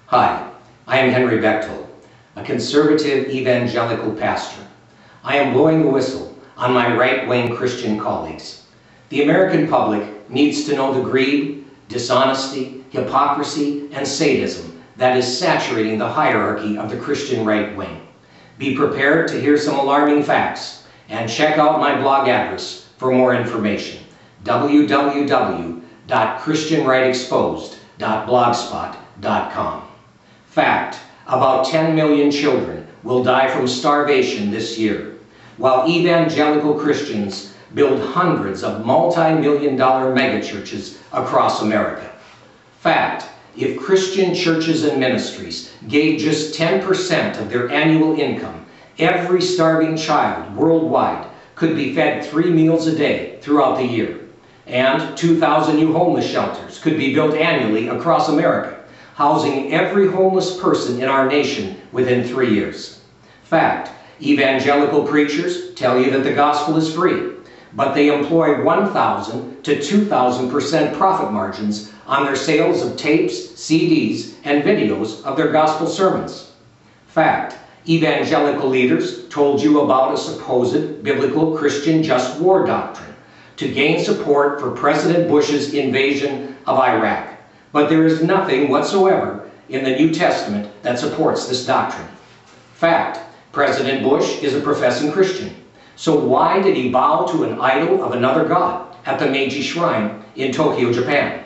Hi, I am Henry Bechtel, a conservative evangelical pastor. I am blowing the whistle on my right-wing Christian colleagues. The American public needs to know the greed, dishonesty, hypocrisy, and sadism that is saturating the hierarchy of the Christian right wing. Be prepared to hear some alarming facts and check out my blog address for more information: www.christianrightexposed.blogspot.com. Fact: about 10 million children will die from starvation this year, while evangelical Christians build hundreds of multi-million-dollar megachurches across America. Fact: if Christian churches and ministries gave just 10% of their annual income, every starving child worldwide could be fed 3 meals a day throughout the year, and 2,000 new homeless shelters could be built annually across America, housing every homeless person in our nation within 3 years. Fact: evangelical preachers tell you that the gospel is free, but they employ 1,000 to 2,000% profit margins on their sales of tapes, CDs, and videos of their gospel sermons. Fact: evangelical leaders told you about a supposed biblical Christian just war doctrine to gain support for President Bush's invasion of Iraq. But there is nothing whatsoever in the New Testament that supports this doctrine. Fact: President Bush is a professing Christian. So why did he bow to an idol of another god at the Meiji Shrine in Tokyo, Japan?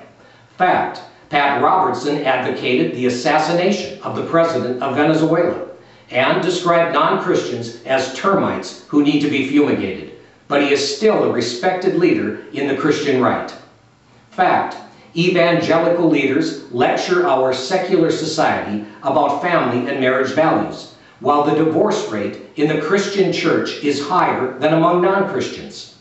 Fact: Pat Robertson advocated the assassination of the president of Venezuela and described non-Christians as termites who need to be fumigated, but he is still a respected leader in the Christian right. Fact: evangelical leaders lecture our secular society about family and marriage values, while the divorce rate in the Christian church is higher than among non-Christians.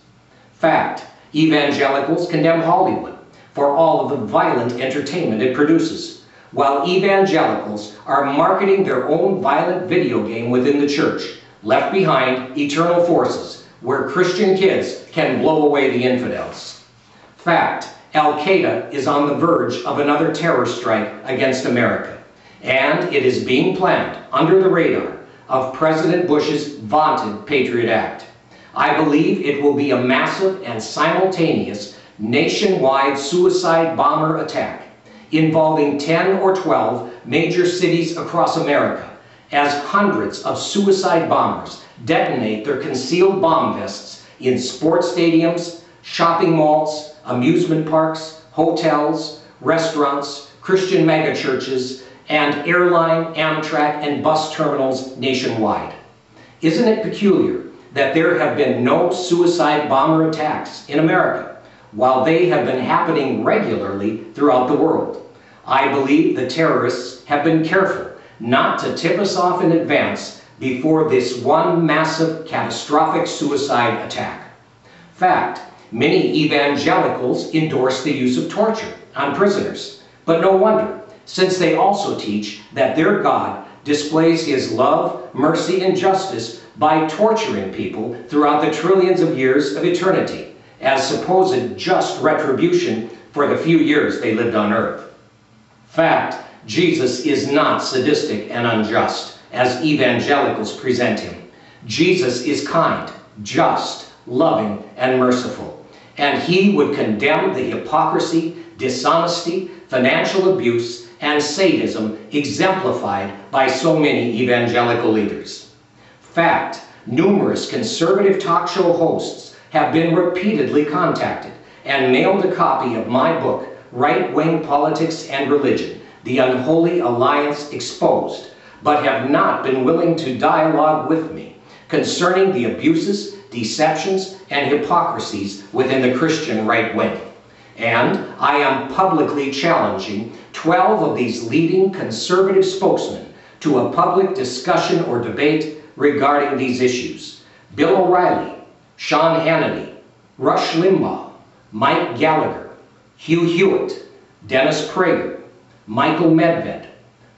Fact: evangelicals condemn Hollywood for all of the violent entertainment it produces, while evangelicals are marketing their own violent video game within the church, Left Behind: Eternal Forces, where Christian kids can blow away the infidels. Fact: Al-Qaeda is on the verge of another terror strike against America, and it is being planned under the radar of President Bush's vaunted Patriot Act. I believe it will be a massive and simultaneous nationwide suicide bomber attack involving 10 or 12 major cities across America, as hundreds of suicide bombers detonate their concealed bomb vests in sports stadiums, shopping malls, amusement parks, hotels, restaurants, Christian megachurches, and airline, Amtrak, and bus terminals nationwide. Isn't it peculiar that there have been no suicide bomber attacks in America, while they have been happening regularly throughout the world? I believe the terrorists have been careful not to tip us off in advance before this one massive, catastrophic suicide attack. Fact: many evangelicals endorse the use of torture on prisoners, but no wonder, since they also teach that their God displays his love, mercy, and justice by torturing people throughout the trillions of years of eternity, as supposed just retribution for the few years they lived on earth. Fact: Jesus is not sadistic and unjust, as evangelicals present him. Jesus is kind, just, loving, and merciful, and he would condemn the hypocrisy, dishonesty, financial abuse, and sadism exemplified by so many evangelical leaders. Fact: numerous conservative talk show hosts have been repeatedly contacted and mailed a copy of my book, Right-Wing Politics and Religion: The Unholy Alliance Exposed, but have not been willing to dialogue with me concerning the abuses, deceptions, and hypocrisies within the Christian right wing. And I am publicly challenging 12 of these leading conservative spokesmen to a public discussion or debate regarding these issues: Bill O'Reilly, Sean Hannity, Rush Limbaugh, Mike Gallagher, Hugh Hewitt, Dennis Prager, Michael Medved,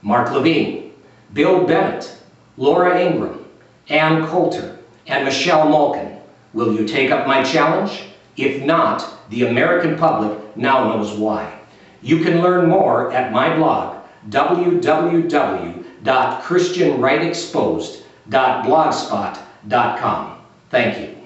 Mark Levine, Bill Bennett, Laura Ingraham, Ann Coulter, and Michelle Malkin. Will you take up my challenge? If not, the American public now knows why. You can learn more at my blog, www.christianrightexposed.blogspot.com. Thank you.